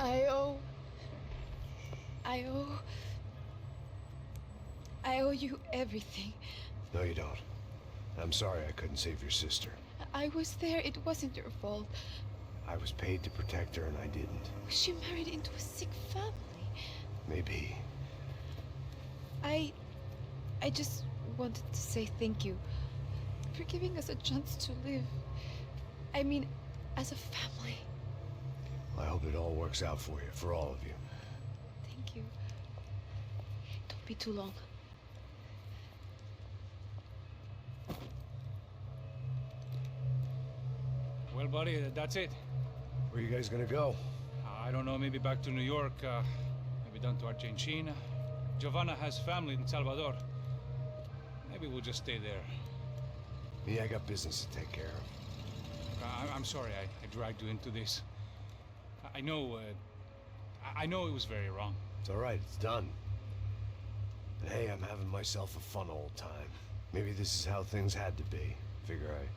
I owe... I owe... I owe you everything. No, you don't. I'm sorry I couldn't save your sister. I was there. It wasn't your fault. I was paid to protect her and I didn't. She married into a sick family. Maybe. I just wanted to say thank you for giving us a chance to live. I mean, as a family. I hope it all works out for you, for all of you. Thank you. Don't be too long. Well, buddy, that's it. Where are you guys gonna go? I don't know, maybe back to New York, maybe down to Argentina. Giovanna has family in Salvador. Maybe we'll just stay there. Me, I got business to take care of. I'm sorry I dragged you into this. I know it was very wrong. It's all right, it's done. And hey, I'm having myself a fun old time. Maybe this is how things had to be. Figure I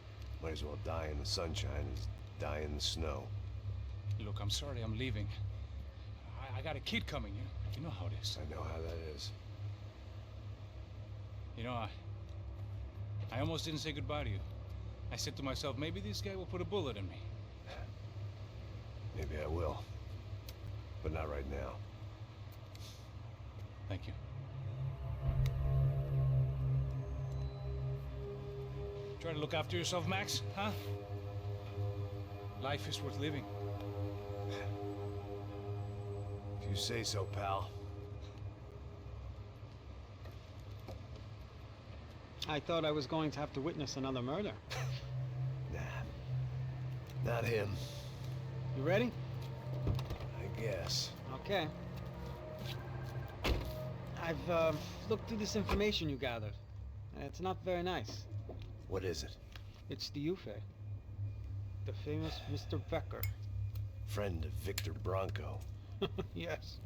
might as well die in the sunshine as die in the snow. Look, I'm sorry I'm leaving. I got a kid coming, you know how it is. I know how that is. You know, I almost didn't say goodbye to you. I said to myself, maybe this guy will put a bullet in me. Maybe I will. But not right now. Thank you. Try to look after yourself, Max, huh? Life is worth living. If you say so, pal. I thought I was going to have to witness another murder. Nah. Not him. You ready? I guess. Okay. I've looked through this information you gathered. It's not very nice. What is it? It's the Ufe. The famous Mr. Becker. Friend of Victor Bronco. Yes.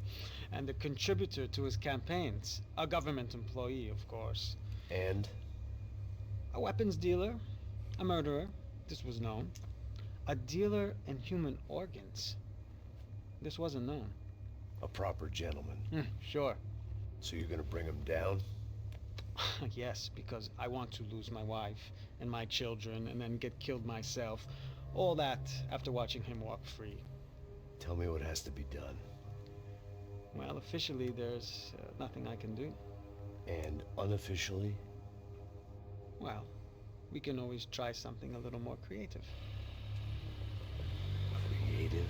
And a contributor to his campaigns. A government employee, of course. And? A weapons dealer. A murderer. This was known. A dealer in human organs. This wasn't known. A proper gentleman. Sure. So you're gonna bring him down? Yes, because I want to lose my wife and my children and then get killed myself. All that after watching him walk free. Tell me what has to be done. Well, officially there's nothing I can do. And unofficially? Well, we can always try something a little more creative. Creative?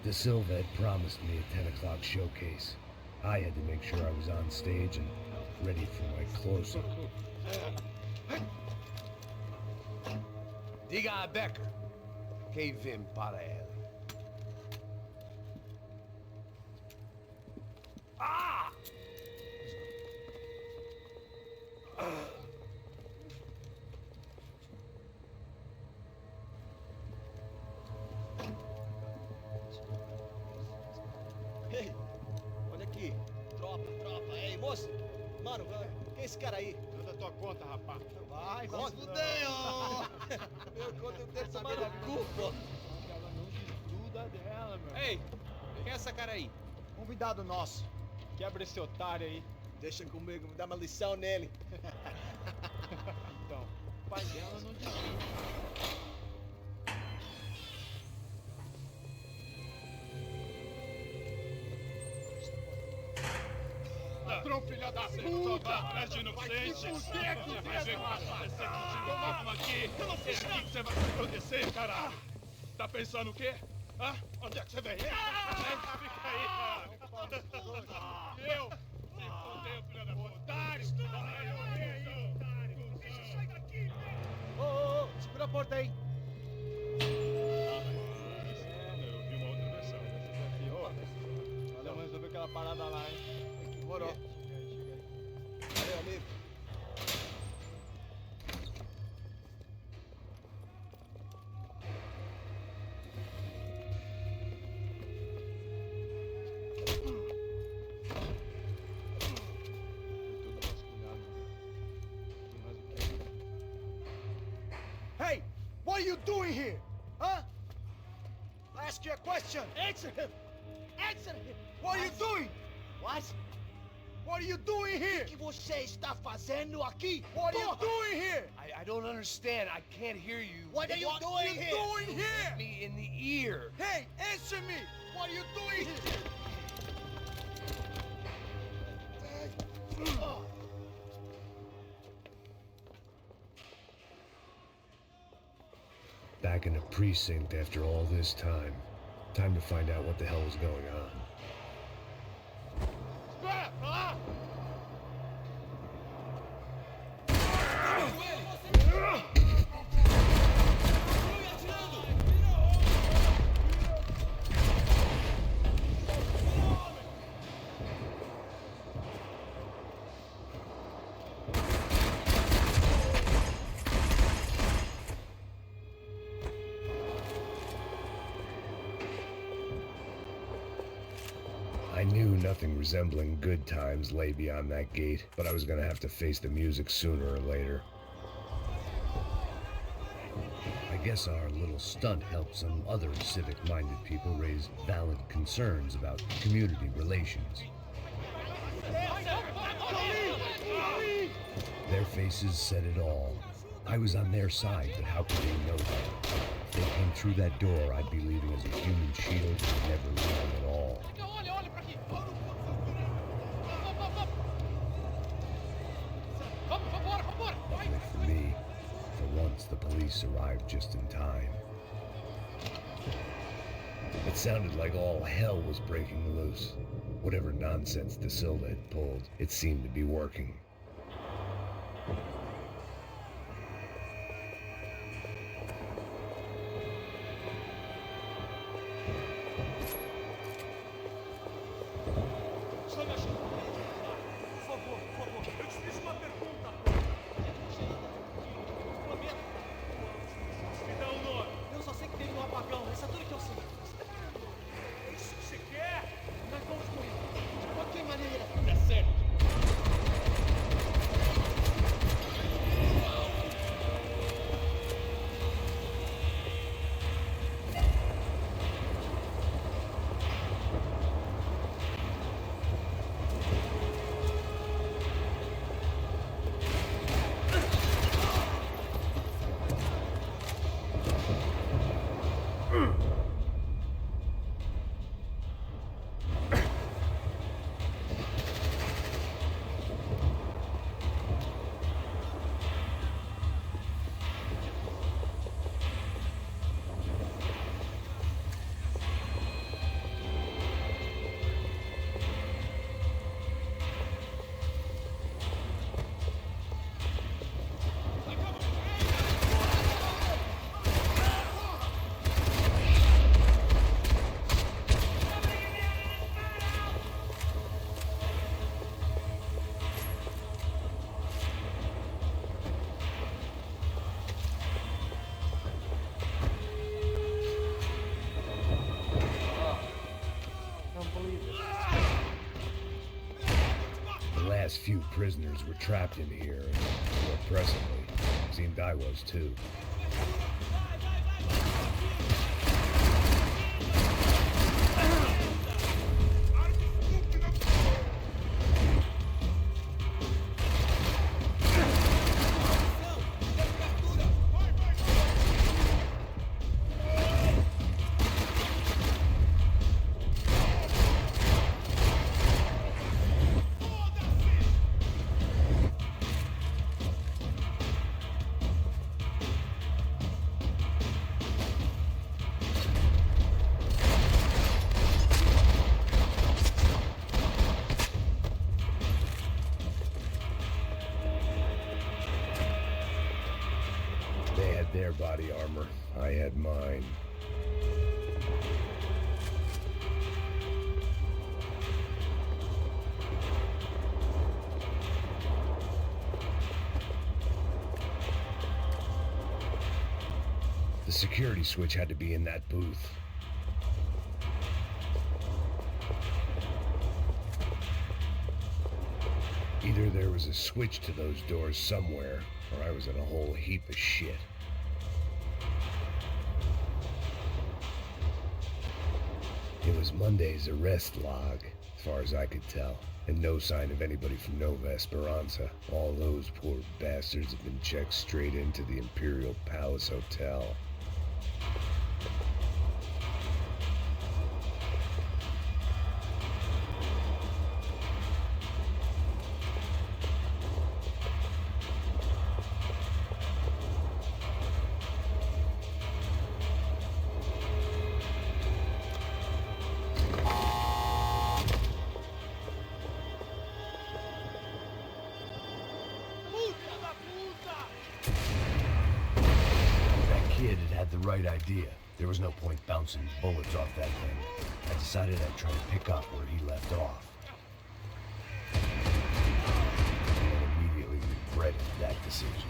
De Silva had promised me a 10 o'clock showcase. I had to make sure I was on stage and ready for my close-up. Diga a Becker. Que vim para ele. Ah! Ei, olha aqui. Tropa. Ei, moço. Mano, quem é esse cara aí? Manda tua conta, rapaz. Vai se fuder, ó. Meu conta eu tenho que tomar no cu, pô. Ela não estuda dela, meu. Ei, quem é essa cara aí? Convidado nosso. Quebra esse otário aí. Deixa comigo, me dá uma lição nele. Então, o pai dela não estuda. Ladrão, filha da puta! Atrás de inocente! Vai ver o que vai acontecer contigo mesmo aqui! Eu não fiz nada! O que você vai acontecer, caralho? Tá pensando o quê? Hã? Onde é que você vem? Fica aí, cara! Eu? Se fodeu, filha da puta! Otário! Sai daqui, Ô, segura a porta aí. Eu vi uma outra versão. Essa daqui, ó. Valeu, resolver aquela parada lá, hein? Demorou. Valeu, amigo. Hey! are you doing here? Huh? I ask you a question. Answer him. Answer him. What are you doing? What? What are you doing here? O que você está fazendo aqui? What are you doing here? I don't understand. I can't hear you. What are you doing here? Hit me in the ear. Hey, answer me. What are you doing here? Back in the precinct after all this time. Time to find out what the hell was going on. I knew nothing resembling good times lay beyond that gate, but I was gonna have to face the music sooner or later. I guess our little stunt helped some other civic-minded people raise valid concerns about community relations. Their faces said it all. I was on their side, but how could they know that? If they came through that door, I'd be leaving as a human shield and never leaving at all. Luckily for me, for once the police arrived just in time. It sounded like all hell was breaking loose. Whatever nonsense De Silva had pulled, it seemed to be working. Eu só sei que teve um apagão, isso é tudo que eu sei. É isso que você quer? Nós vamos morrer. De qualquer maneira. É certo. The last few prisoners were trapped in here, and more presently, seemed I was too. They had their body armor. I had mine. The security switch had to be in that booth. Either there was a switch to those doors somewhere, or I was in a whole heap of shit. was Monday's arrest log, as far as I could tell. And no sign of anybody from Nova Esperanza. All those poor bastards have been checked straight into the Imperial Palace Hotel. Kid had the right idea. There was no point bouncing bullets off that thing. I decided I'd try to pick up where he left off. And immediately regretted that decision.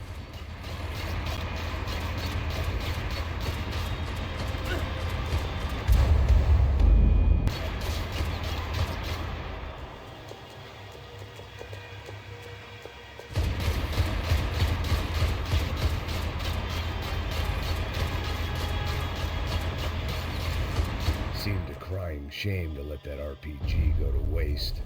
Seemed a crying shame to let that RPG go to waste.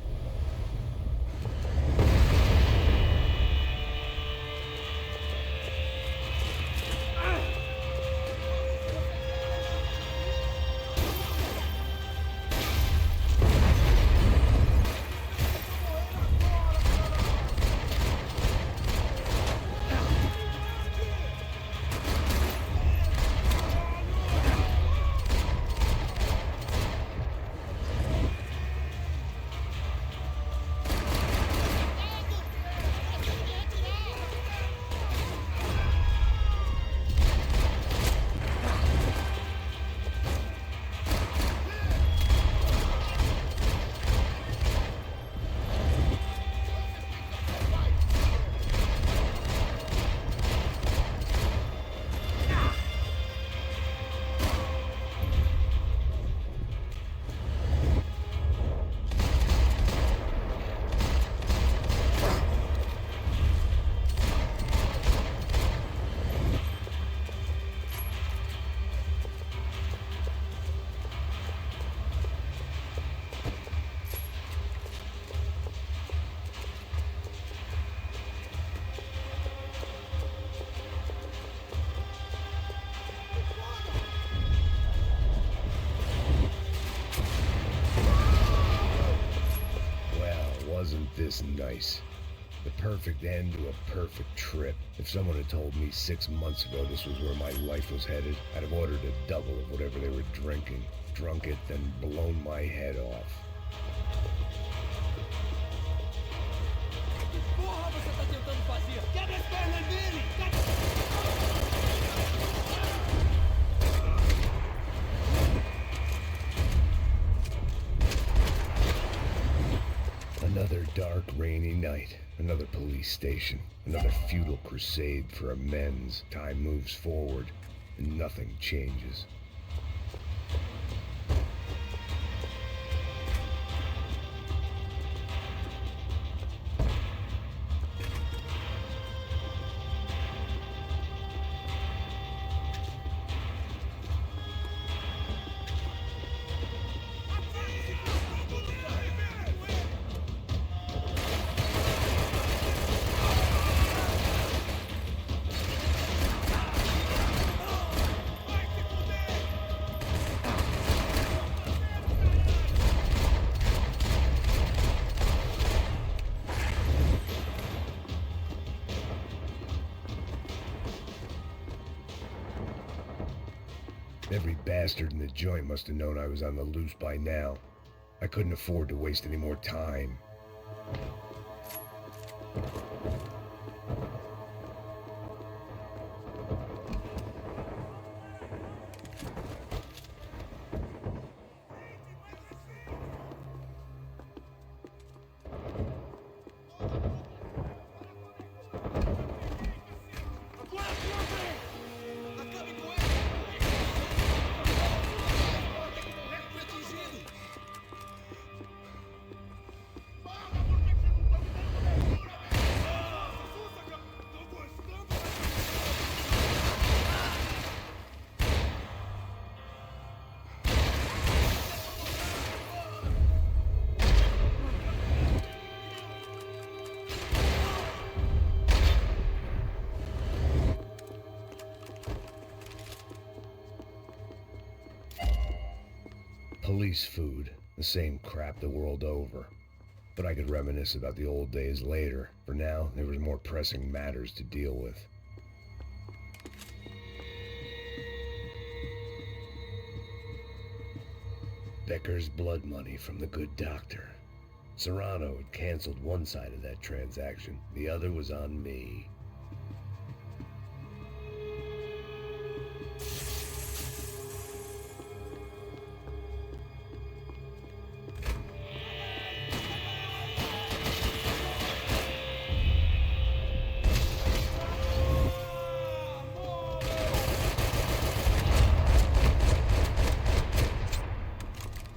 Wasn't this nice? The perfect end to a perfect trip. If someone had told me 6 months ago this was where my life was headed, I'd have ordered a double of whatever they were drinking, drunk it, then blown my head off. Porra, você tá tentando fazer? Quebra as pernas dele! Another dark, rainy night. Another police station. Another futile crusade for amends. Time moves forward, and nothing changes. Every bastard in the joint must have known I was on the loose by now. I couldn't afford to waste any more time. Police food, the same crap the world over. But I could reminisce about the old days later. For now, there was more pressing matters to deal with. Becker's blood money from the good doctor. Serrano had canceled one side of that transaction. The other was on me.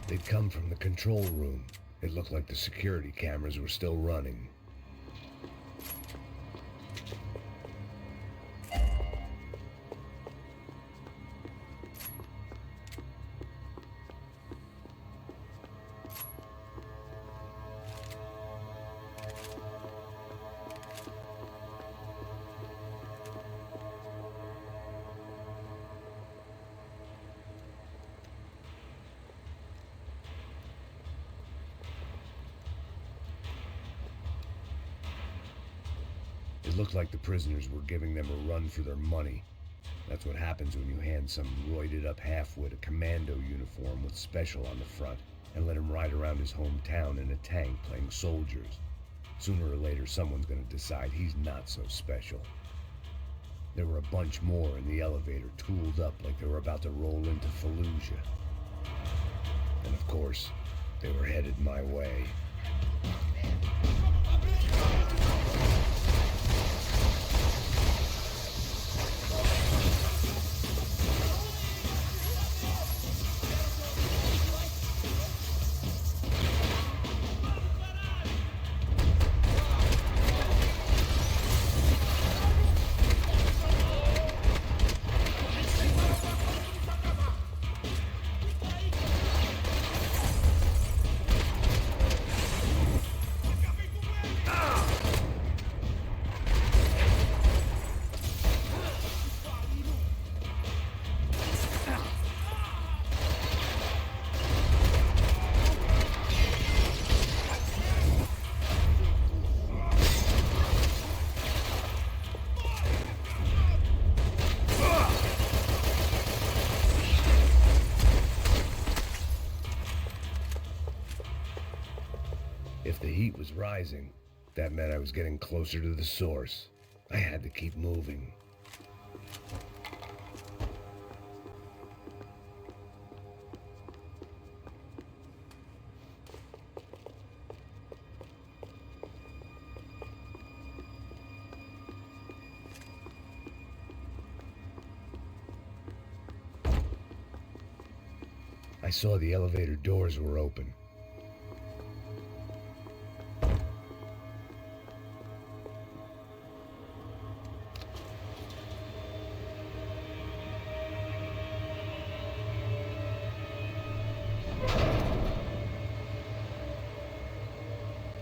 They'd come from the control room. It looked like the security cameras were still running. It looked like the prisoners were giving them a run for their money. That's what happens when you hand some roided-up halfwit a commando uniform with special on the front and let him ride around his hometown in a tank playing soldiers. Sooner or later, someone's gonna decide he's not so special. There were a bunch more in the elevator, tooled up like they were about to roll into Fallujah. And of course, they were headed my way. If the heat was rising, that meant I was getting closer to the source. I had to keep moving. I saw the elevator doors were open.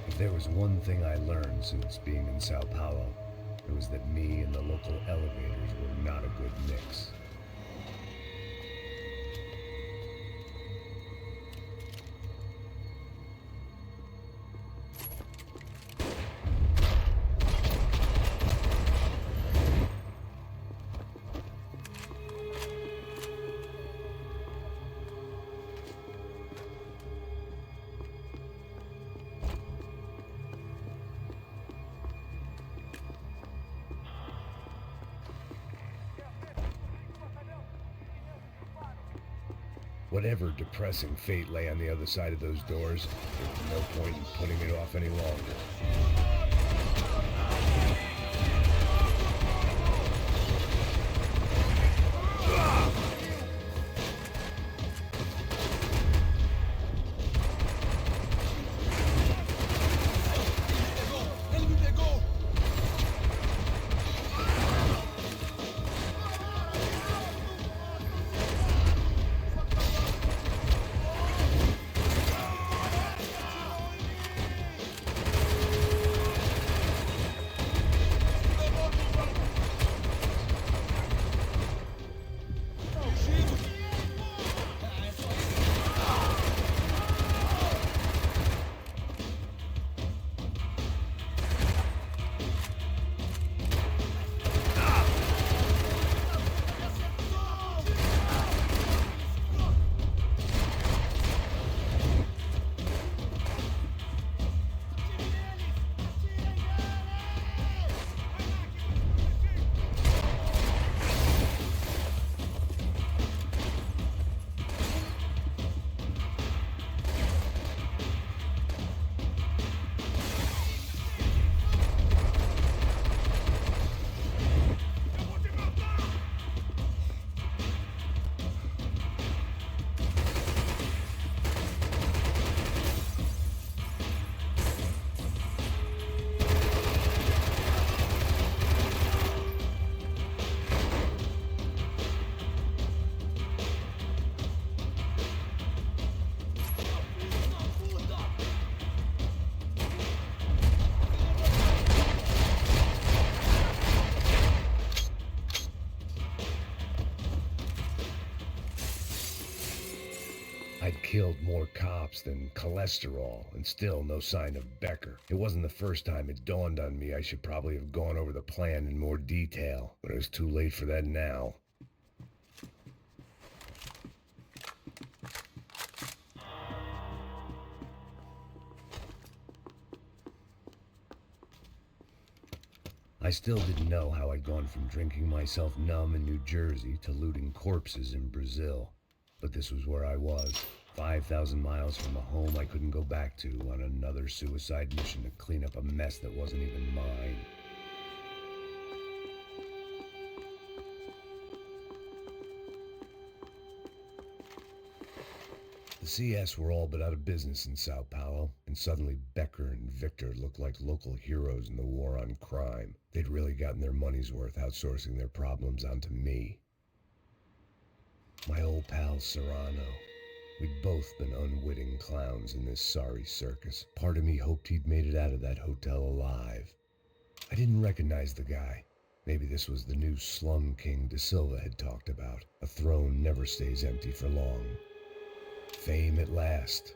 If there was one thing I learned since being in Sao Paulo, it was that me and the local elevators were not a good mix. Whatever depressing fate lay on the other side of those doors, there was no point in putting it off any longer. killed more cops than cholesterol, and still no sign of Becker. It wasn't the first time it dawned on me I should probably have gone over the plan in more detail, but it was too late for that now. I still didn't know how I'd gone from drinking myself numb in New Jersey to looting corpses in Brazil. But this was where I was, 5,000 miles from a home I couldn't go back to, on another suicide mission to clean up a mess that wasn't even mine. The CS were all but out of business in Sao Paulo, and suddenly Becker and Victor looked like local heroes in the war on crime. They'd really gotten their money's worth outsourcing their problems onto me. My old pal Serrano. We'd both been unwitting clowns in this sorry circus. Part of me hoped he'd made it out of that hotel alive. I didn't recognize the guy. Maybe this was the new slum king De Silva had talked about. A throne never stays empty for long. Fame at last.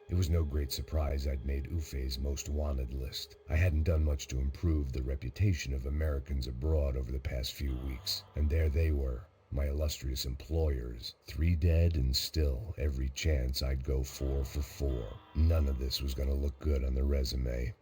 It was no great surprise I'd made Ufe's most wanted list. I hadn't done much to improve the reputation of Americans abroad over the past few weeks, and there they were, my illustrious employers, 3 dead and still every chance I'd go 4 for 4. None of this was gonna look good on the resume.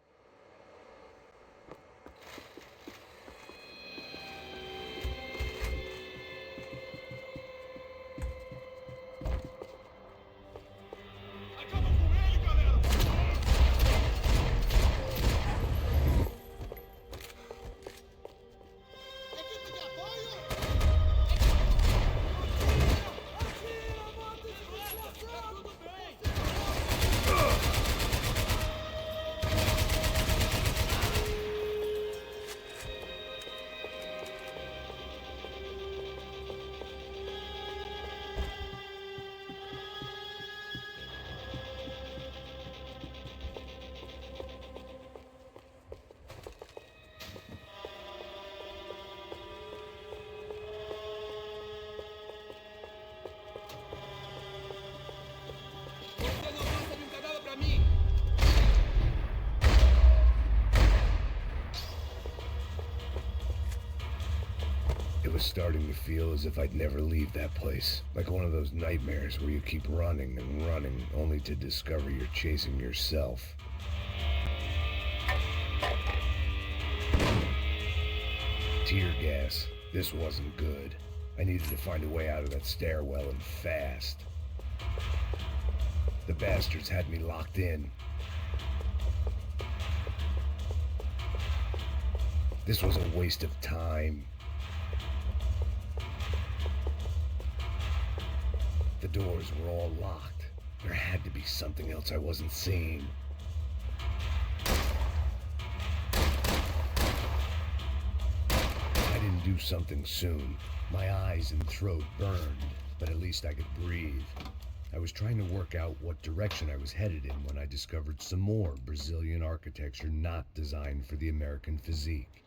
It was starting to feel as if I'd never leave that place. Like one of those nightmares where you keep running and running, only to discover you're chasing yourself. Tear gas. This wasn't good. I needed to find a way out of that stairwell, and fast. The bastards had me locked in. This was a waste of time. The doors were all locked. There had to be something else I wasn't seeing. I didn't do something soon. My eyes and throat burned, but at least I could breathe. I was trying to work out what direction I was headed in when I discovered some more Brazilian architecture not designed for the American physique.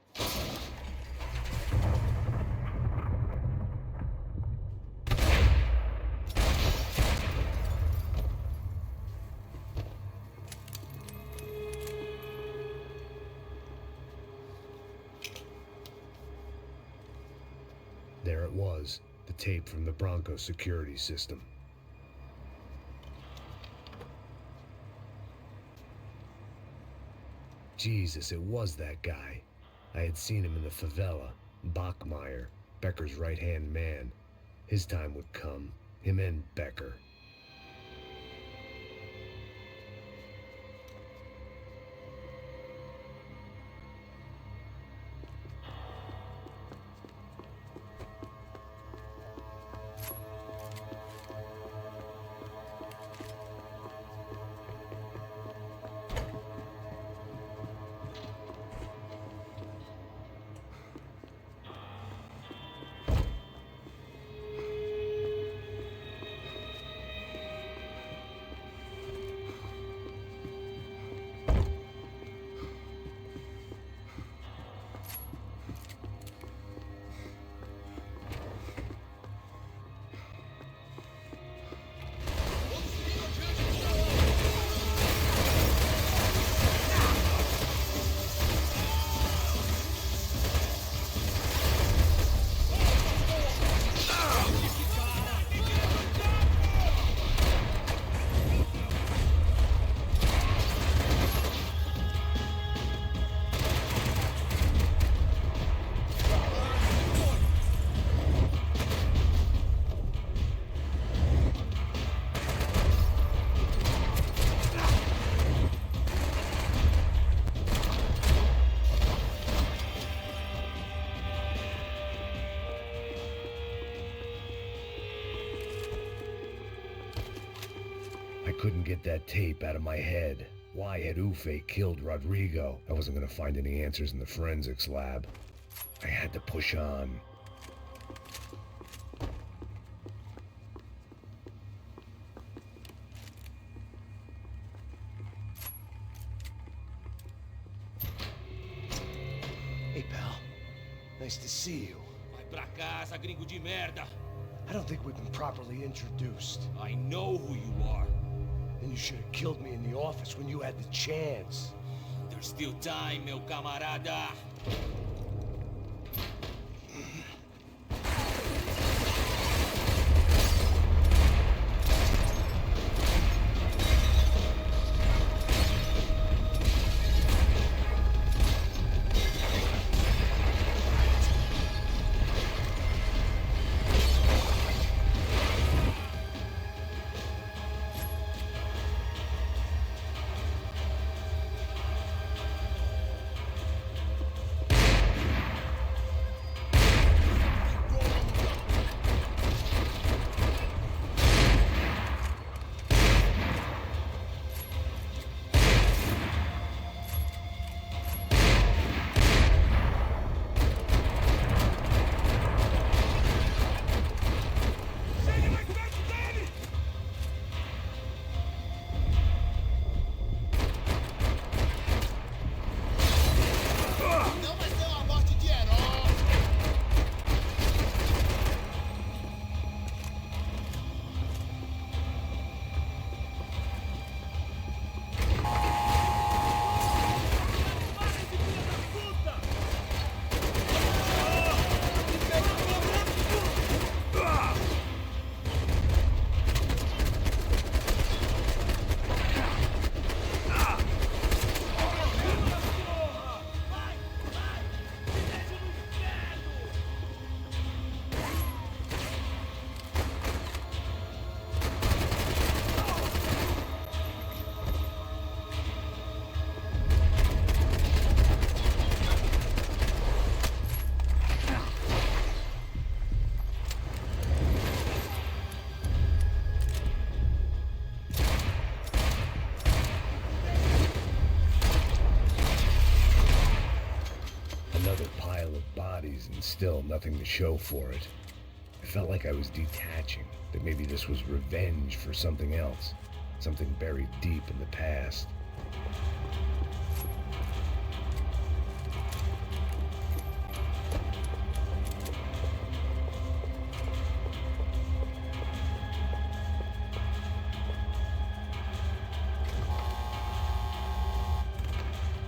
There it was, the tape from the Bronco security system. Jesus, it was that guy. I had seen him in the favela, Bachmeyer, Becker's right-hand man. His time would come, him and Becker. couldn't get that tape out of my head. Why had Ufe killed Rodrigo? I wasn't gonna find any answers in the forensics lab. I had to push on. Hey, pal. Nice to see you. Vai pra casa, gringo de merda. I don't think we've been properly introduced. I know who you are. And you should have killed me in the office when you had the chance. There's still time, meu camarada. Another pile of bodies and still nothing to show for it. I felt like I was detaching, that maybe this was revenge for something else, something buried deep in the past.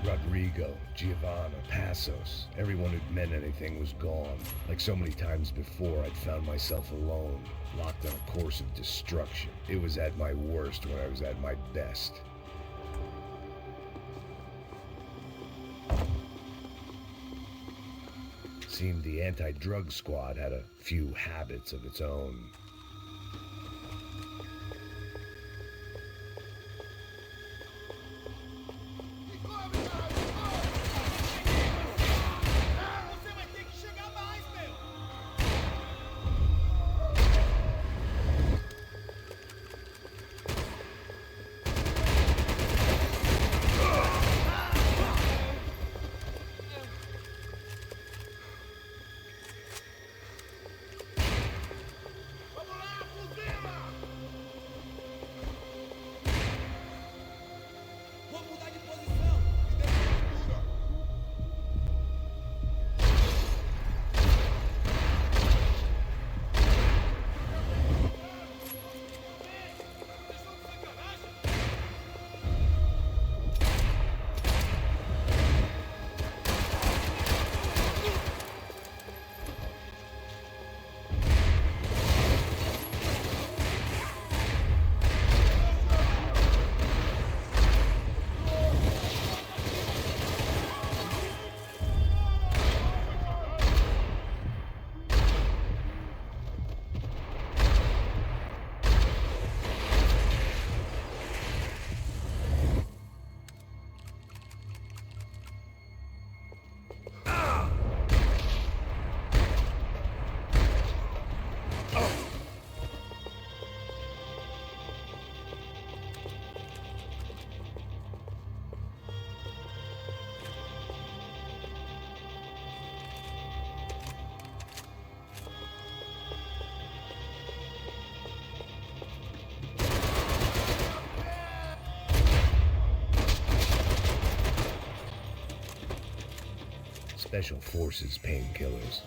Rodrigo, Giovanna, Passos, everyone who'd meant anything was gone. Like so many times before, I'd found myself alone, locked on a course of destruction. It was at my worst when I was at my best. Seemed the anti-drug squad had a few habits of its own. Special Forces painkillers.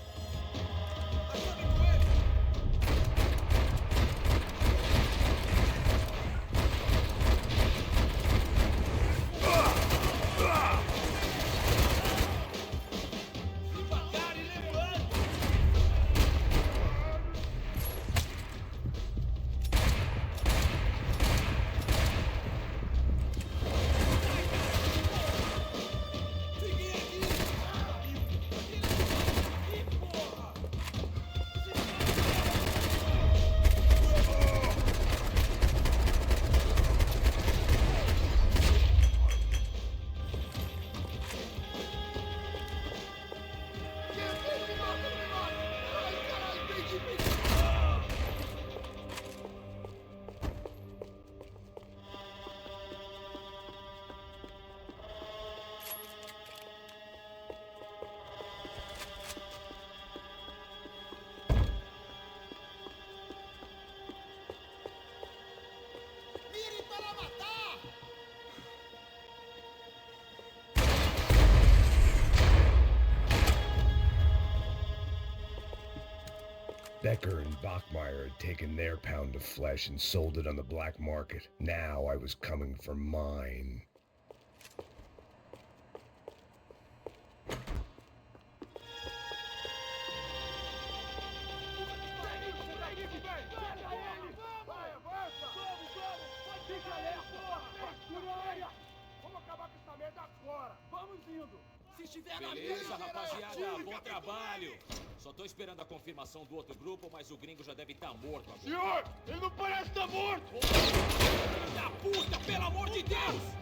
Becker and Bachmeyer had taken their pound of flesh and sold it on the black market. Now I was coming for mine. Beleza, rapaziada, bom trabalho. Só tô esperando a confirmação do outro grupo, mas o gringo já deve estar morto agora. Senhor, ele não parece estar morto! Filho da puta, pelo amor de Deus!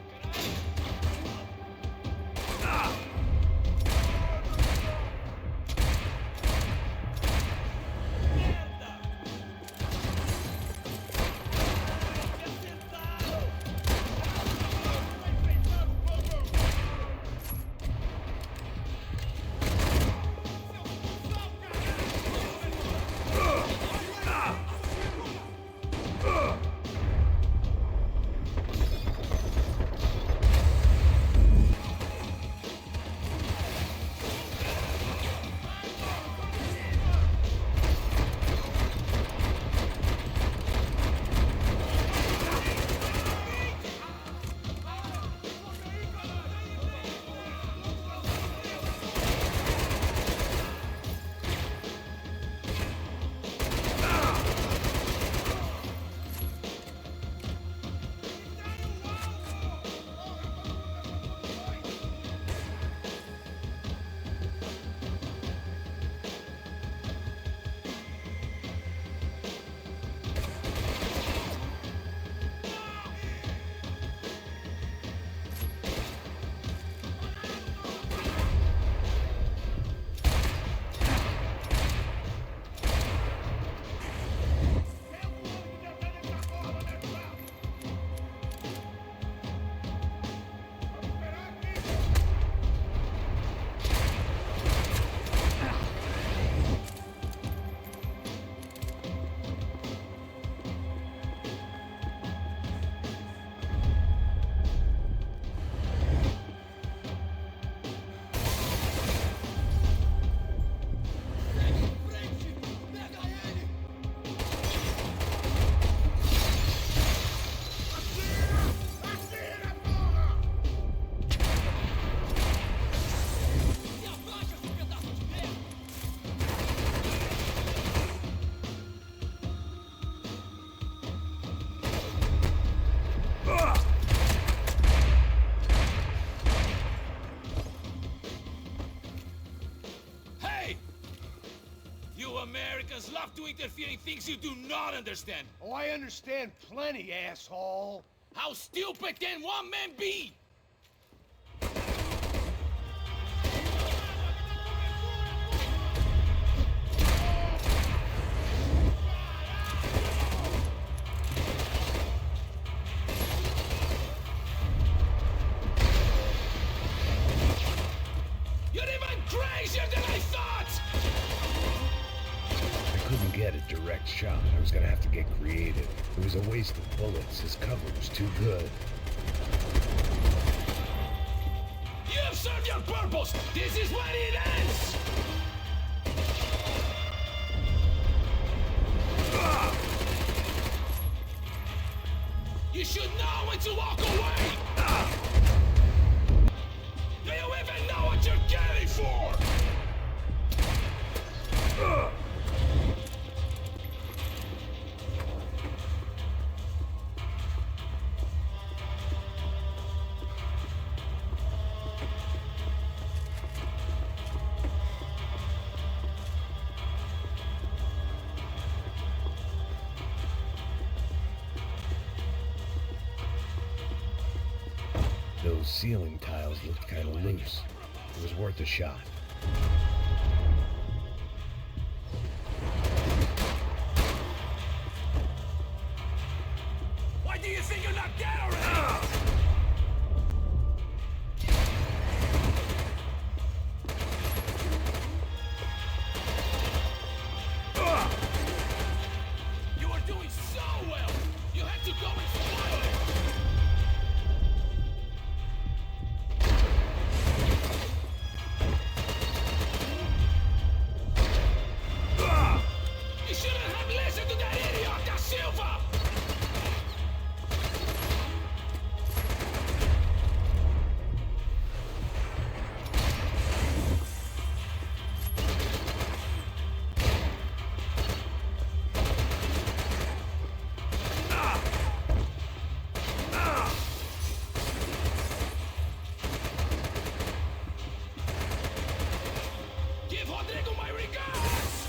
Americans love to interfere in things you do not understand. Oh, I understand plenty, asshole. How stupid can one man be? You're even crazier than I thought! I couldn't get a direct shot. I was gonna have to get creative. It was a waste of bullets. His cover was too good. You've served your your purpose! This is where it ends! You should know when to walk away! Do you even know what you're getting for? Those ceiling tiles looked kind of loose. It was worth a shot. Why do you think you're not dead already? You were doing so well! You had to go and spoil it! You shouldn't have listened to that idiot, Da Silva! Give Rodrigo my regards!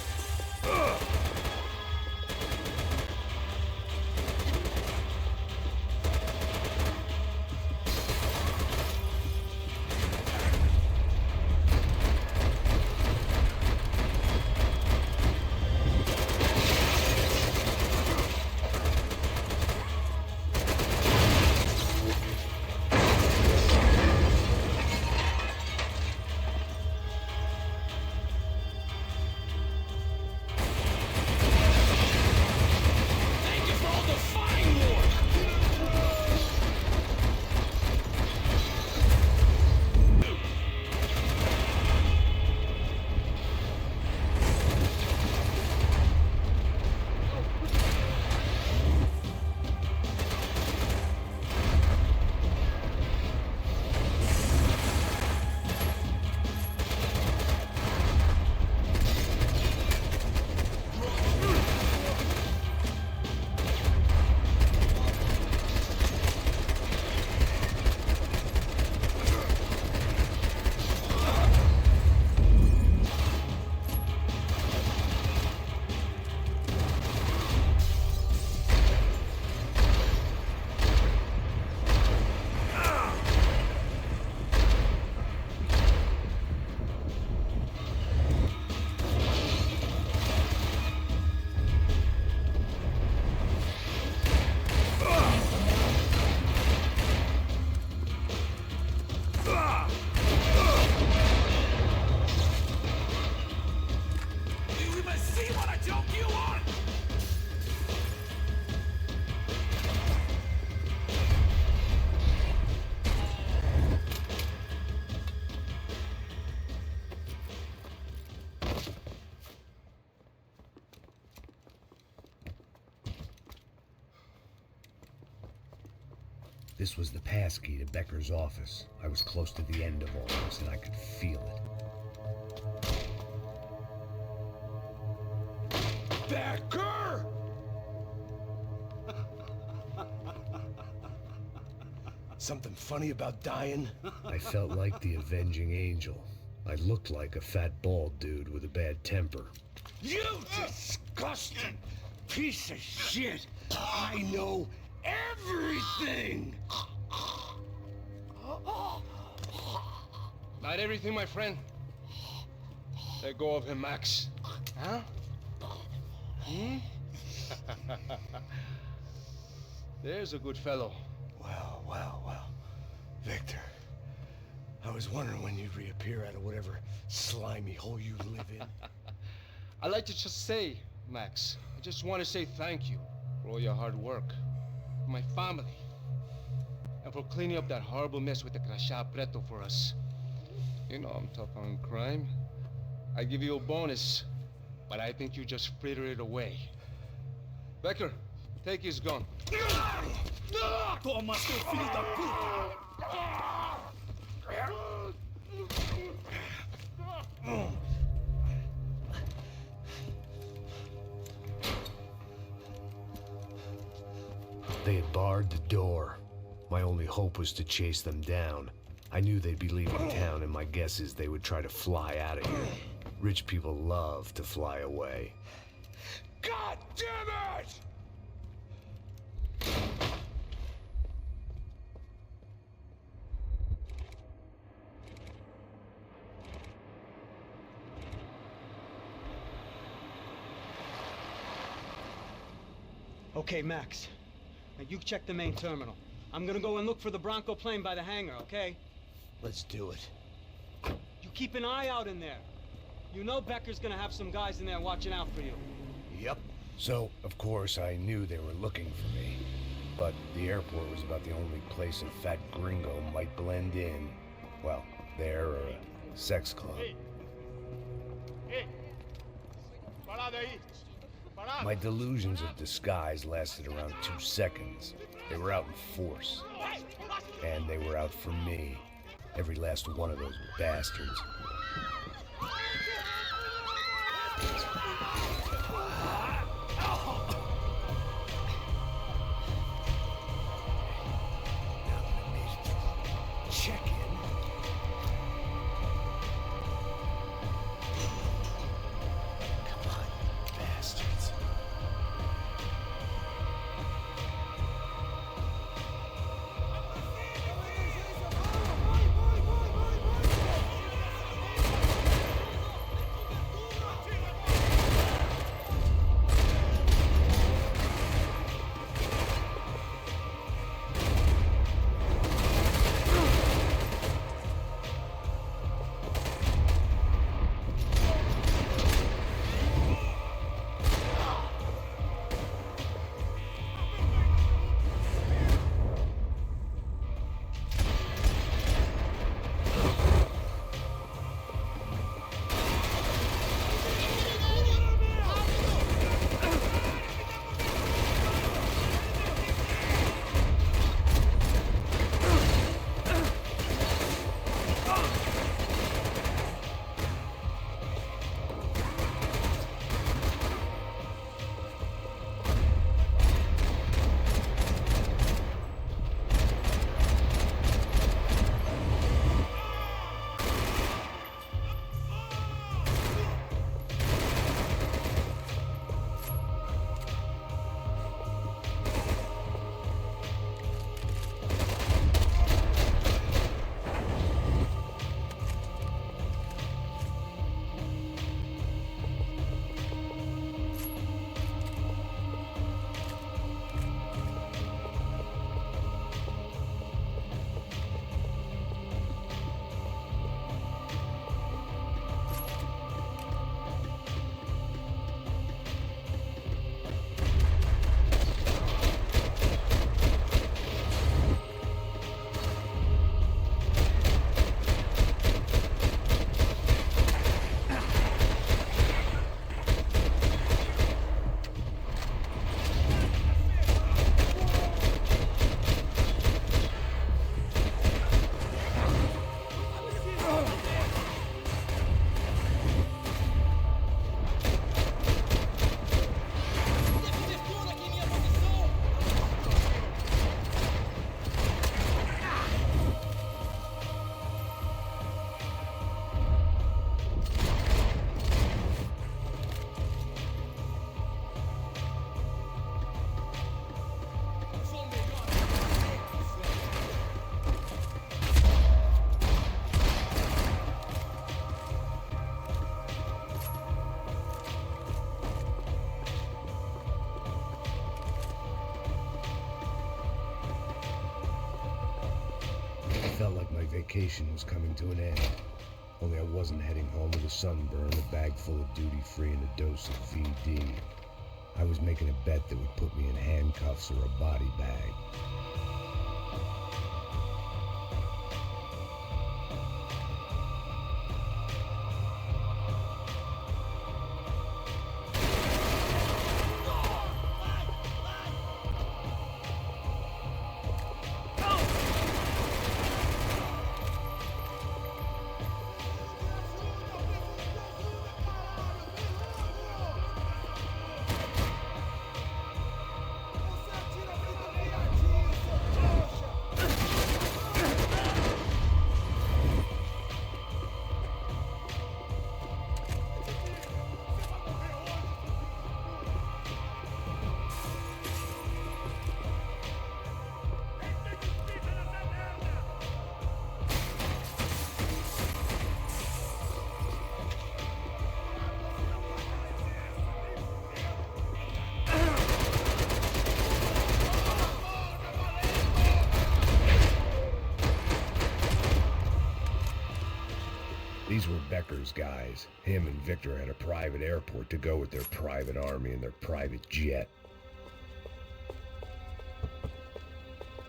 Thank you for all the fine work! Do you even see what a joke you are? This was the passkey to Becker's office. I was close to the end of all this, and I could feel it. Becker! Something funny about dying? I felt like the avenging angel. I looked like a fat bald dude with a bad temper. You disgusting piece of shit! I know everything! Not everything, my friend. Let go of him, Max. Huh? Hmm? There's a good fellow. Well, well, well. Victor, I was wondering when you'd reappear out of whatever slimy hole you live in. I'd like to just say, Max, I just want to say thank you for all your hard work, for my family, and for cleaning up that horrible mess with the Crachá Preto for us. You know I'm tough on crime. I give you a bonus, but I think you just fritter it away. Becker, take his gun. Toma, seu filho da puta! They had barred the door. My only hope was to chase them down. I knew they'd be leaving town, and my guess is they would try to fly out of here. Rich people love to fly away. God damn it! Okay, Max. Now you check the main terminal. I'm gonna go and look for the Bronco plane by the hangar, okay? Let's do it. You keep an eye out in there. You know Becker's gonna have some guys in there watching out for you. Yep. So, of course, I knew they were looking for me. But the airport was about the only place a fat gringo might blend in. Well, there or a sex club. Hey! Parada aí! Parada! My delusions of disguise lasted around 2 seconds. They were out in force. And they were out for me. Every last one of those bastards. Check in. Come on, bastards. Felt like my vacation was coming to an end. Only I wasn't heading home with a sunburn, a bag full of duty-free, and a dose of VD. I was making a bet that would put me in handcuffs or a body bag. These were Becker's guys. Him and Victor had a private airport to go with their private army and their private jet.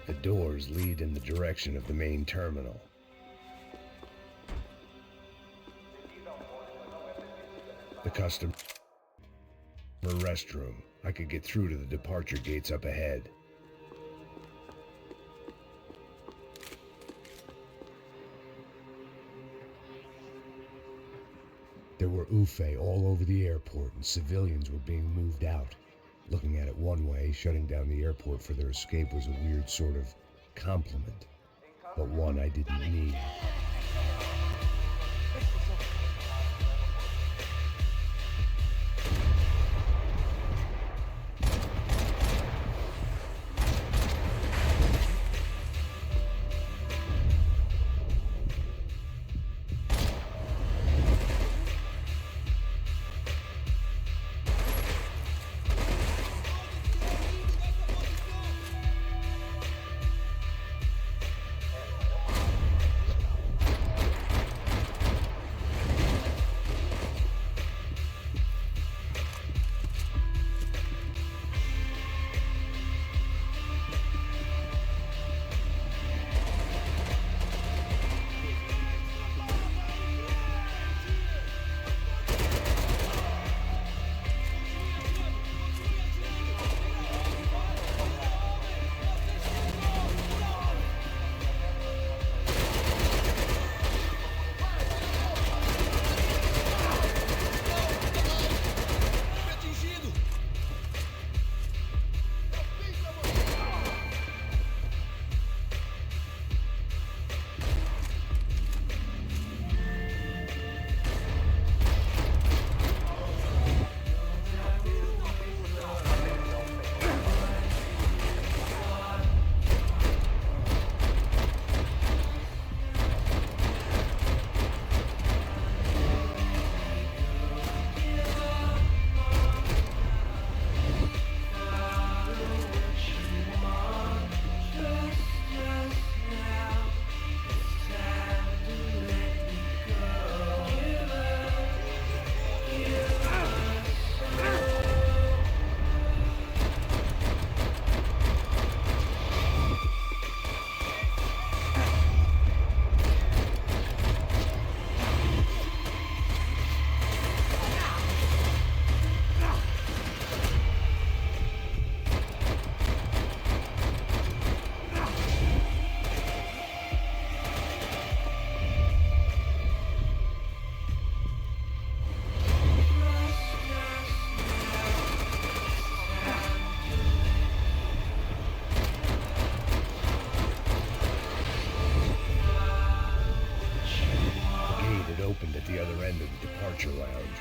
The doors lead in the direction of the main terminal. The customer restroom. I could get through to the departure gates up ahead. There were UFE all over the airport, and civilians were being moved out. Looking at it one way, shutting down the airport for their escape was a weird sort of compliment, but one I didn't need. Opened at the other end of the departure lounge.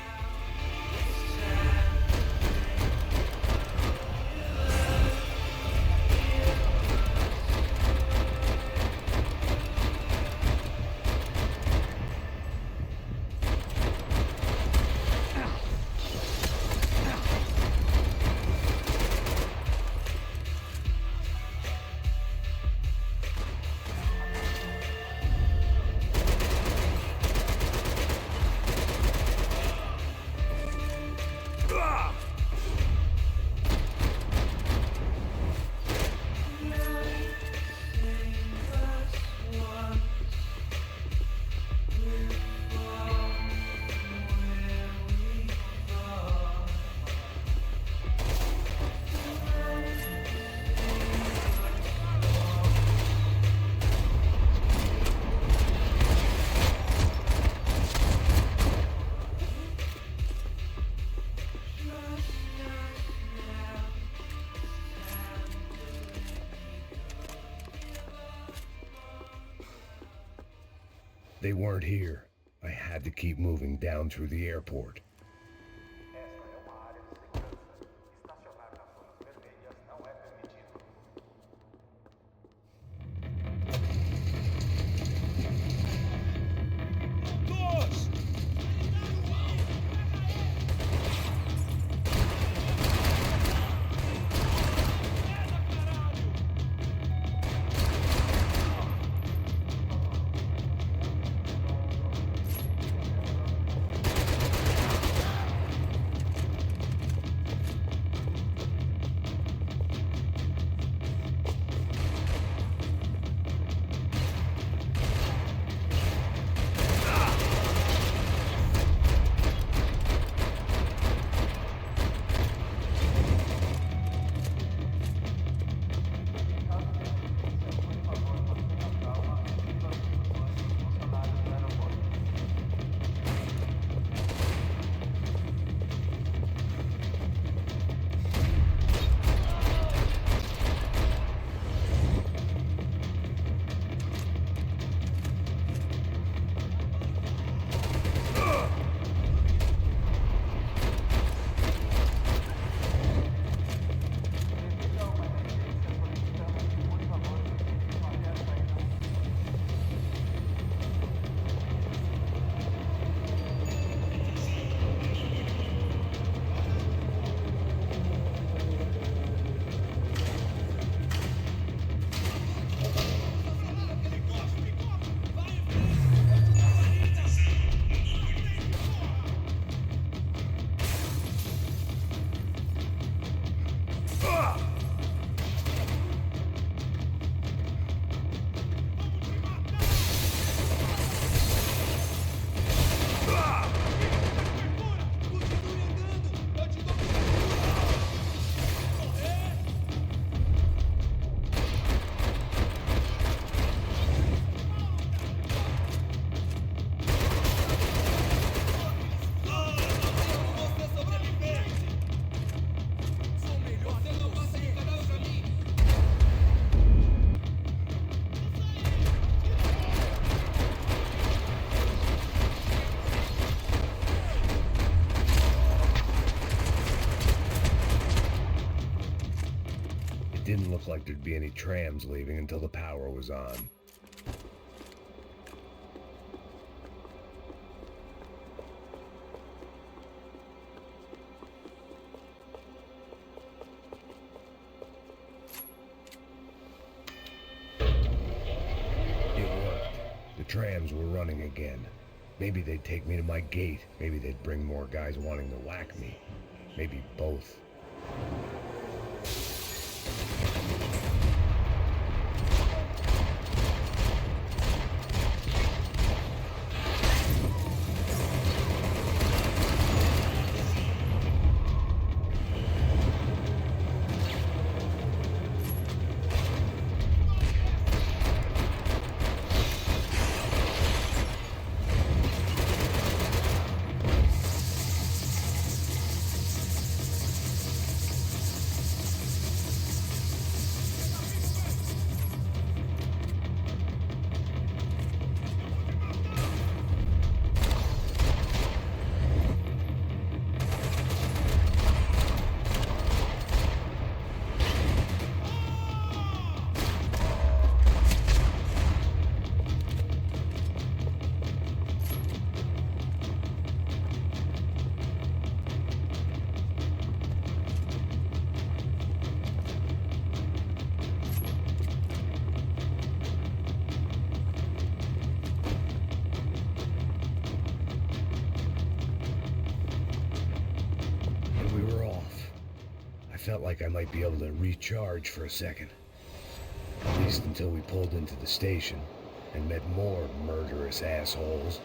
They weren't here. I had to keep moving down through the airport. look like there'd be any trams leaving until the power was on. It worked. The trams were running again. Maybe they'd take me to my gate. Maybe they'd bring more guys wanting to whack me. Maybe both. And we were off. I felt like I might be able to recharge for a second. At least until we pulled into the station and met more murderous assholes.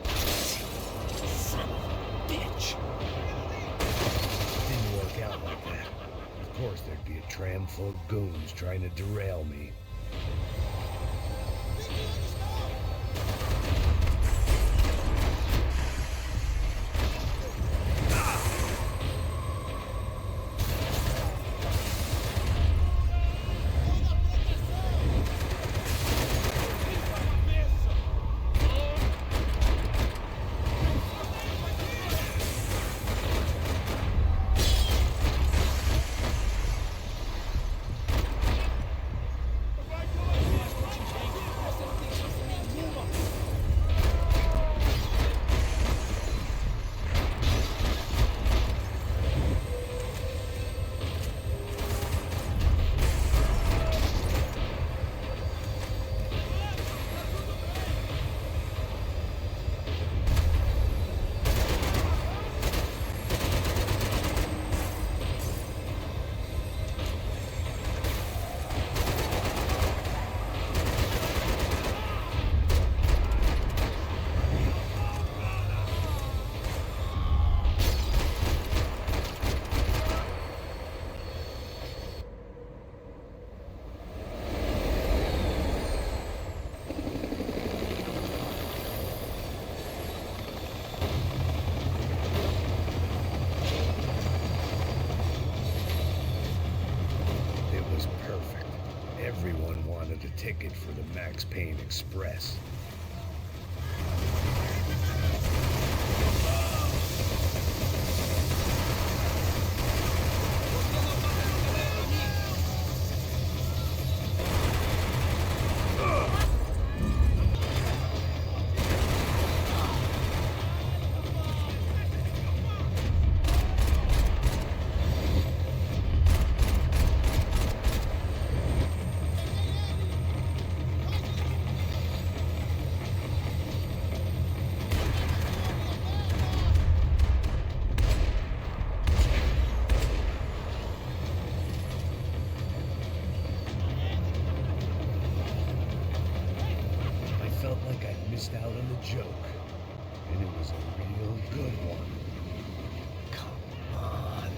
Son of a bitch! Didn't work out like that. Of course there'd be a tram full of goons trying to derail me. Everyone wanted a ticket for the Max Payne Express. Felt like I'd missed out on the joke, and it was a real good one. Come on.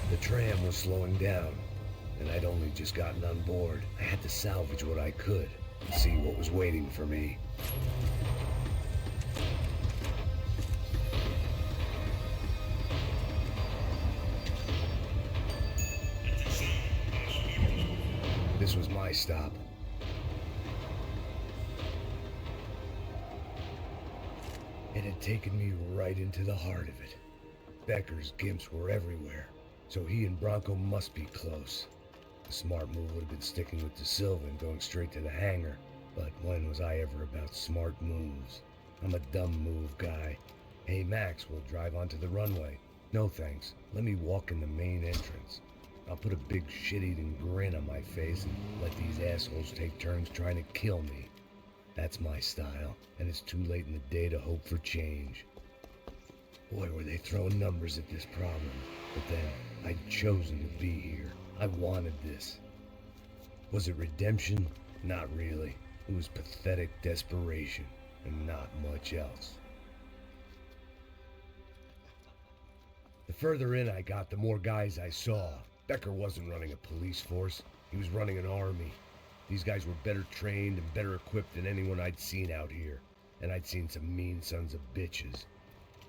The tram was slowing down, and I'd only just gotten on board. I had to salvage what I could and see what was waiting for me. This was my stop. It had taken me right into the heart of it. Becker's gimps were everywhere, so he and Bronco must be close. A smart move would have been sticking with De Silva and going straight to the hangar, but when was I ever about smart moves? I'm a dumb move guy. Hey Max, we'll drive onto the runway. No thanks, let me walk in the main entrance. I'll put a big shit-eating grin on my face and let these assholes take turns trying to kill me. That's my style, and it's too late in the day to hope for change. Boy, were they throwing numbers at this problem. But then, I'd chosen to be here. I wanted this. Was it redemption? Not really. It was pathetic desperation, and not much else. The further in I got, the more guys I saw. Becker wasn't running a police force. He was running an army. These guys were better trained and better equipped than anyone I'd seen out here. And I'd seen some mean sons of bitches.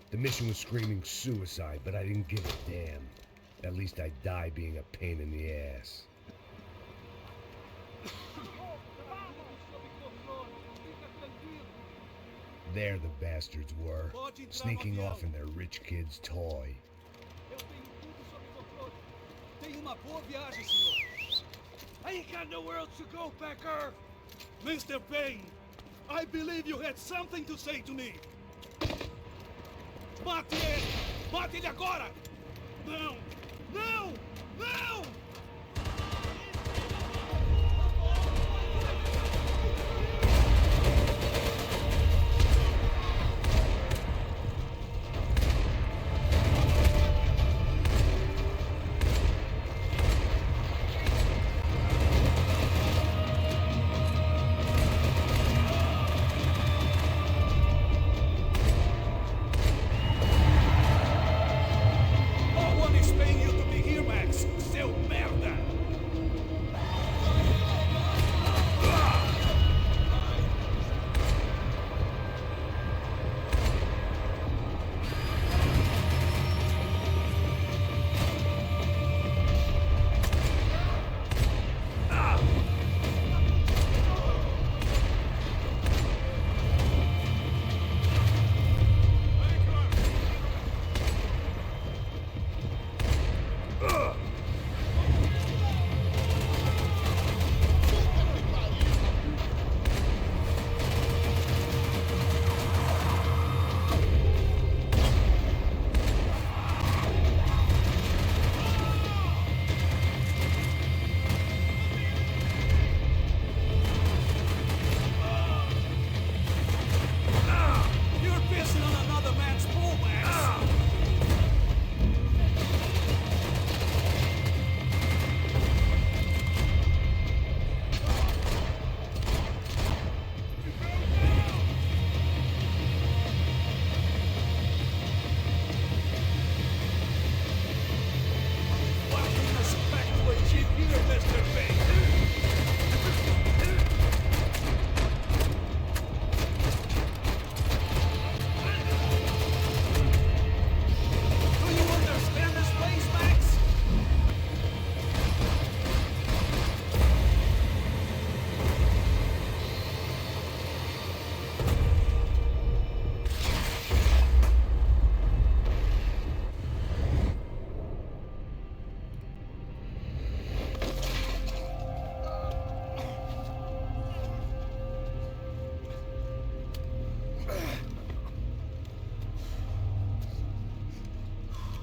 The mission was screaming suicide, but I didn't give a damn. At least I'd die being a pain in the ass. There the bastards were, sneaking off in their rich kid's toy. Tenha uma boa viagem, senhor. I ain't got nowhere else to go, Becker. Mr. Payne, I believe you had something to say to me. Mate ele! Mate ele agora! Não! Não! Não!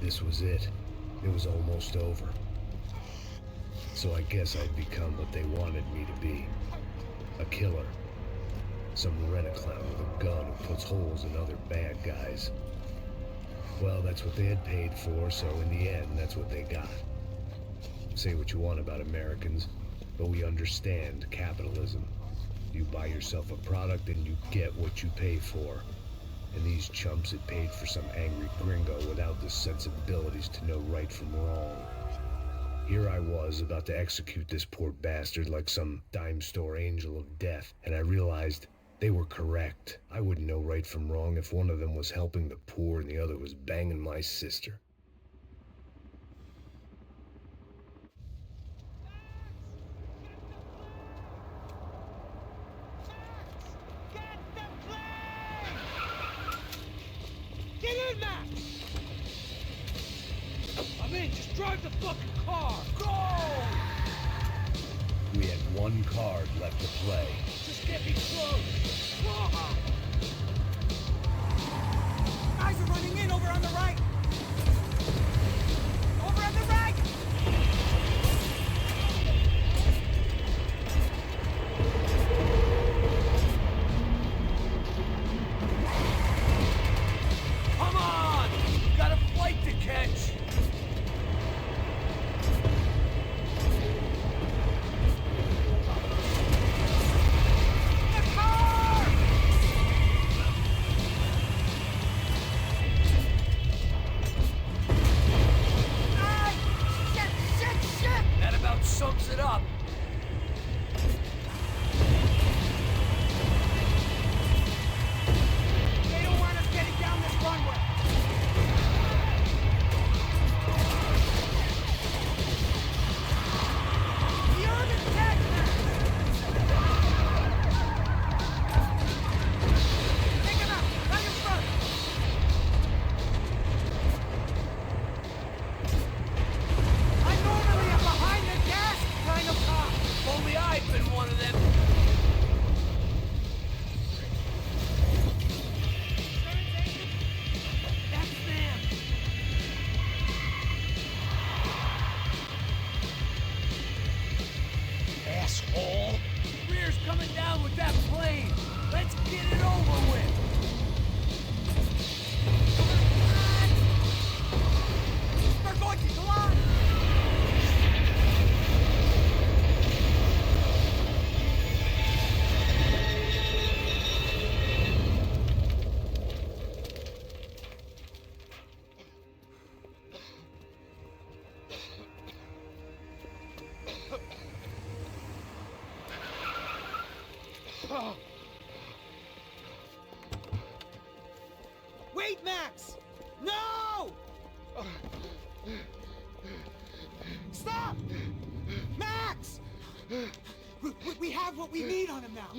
This was it. It was almost over. So I guess I'd become what they wanted me to be. A killer. Some rent-a-clown with a gun who puts holes in other bad guys. Well, that's what they had paid for, so in the end, that's what they got. Say what you want about Americans, but we understand capitalism. You buy yourself a product and you get what you pay for. And these chumps had paid for some angry gringo without the sensibilities to know right from wrong. Here I was, about to execute this poor bastard like some dime store angel of death, and I realized they were correct. I wouldn't know right from wrong if one of them was helping the poor and the other was banging my sister. drive the fucking car! Go! We had one card left to play. Just get me close! Guys are running in over on the right! Over on the right! Come on! We got a flight to catch! The car! Ah! Shit! That about sums it up. They don't want us getting down this runway. You're the dead man. Take him out. Now you first. I'm normally a behind the gas kind of cop. If only I'd been one of them. That's them. Asshole! Rear's coming down with that plane. Let's get it over with. They're going to collide. Wait, Max! No! Stop! Max! We have what we need on him now.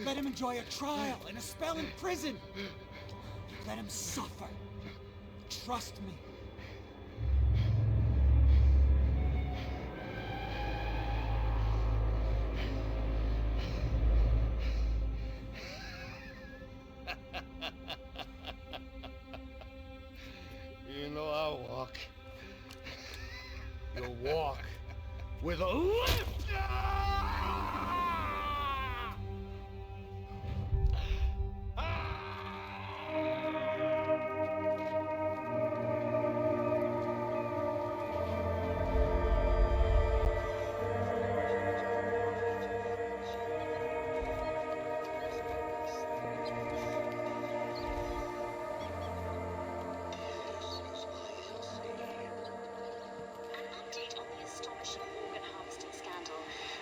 Let him enjoy a trial and a spell in prison. Let him suffer. Trust me. You know I'll walk. You'll walk with a lift!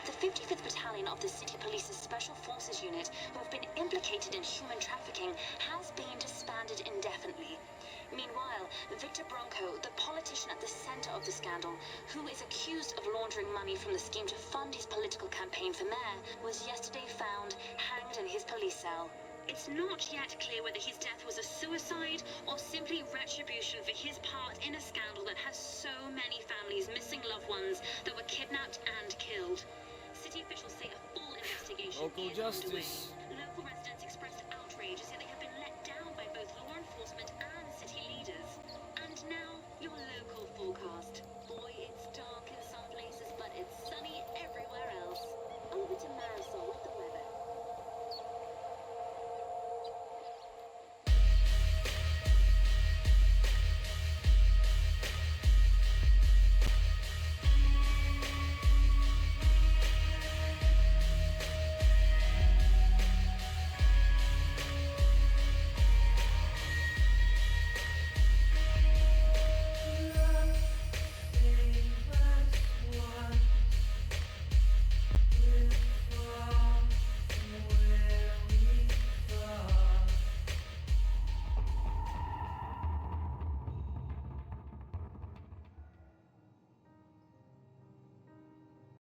The 55th Battalion of the City Police's Special Forces Unit, who have been implicated in human trafficking, has been disbanded indefinitely. Meanwhile, Victor Bronco, the politician at the center of the scandal, who is accused of laundering money from the scheme to fund his political campaign for mayor, was yesterday found hanged in his police cell. It's not yet clear whether his death was a suicide or simply retribution for his part in a scandal that has so many families missing loved ones that were kidnapped and killed. City officials say a full investigation Local is justice. underway. Local residents expressed outrage as they have been let down by both law enforcement and city leaders. And now, your local forecast.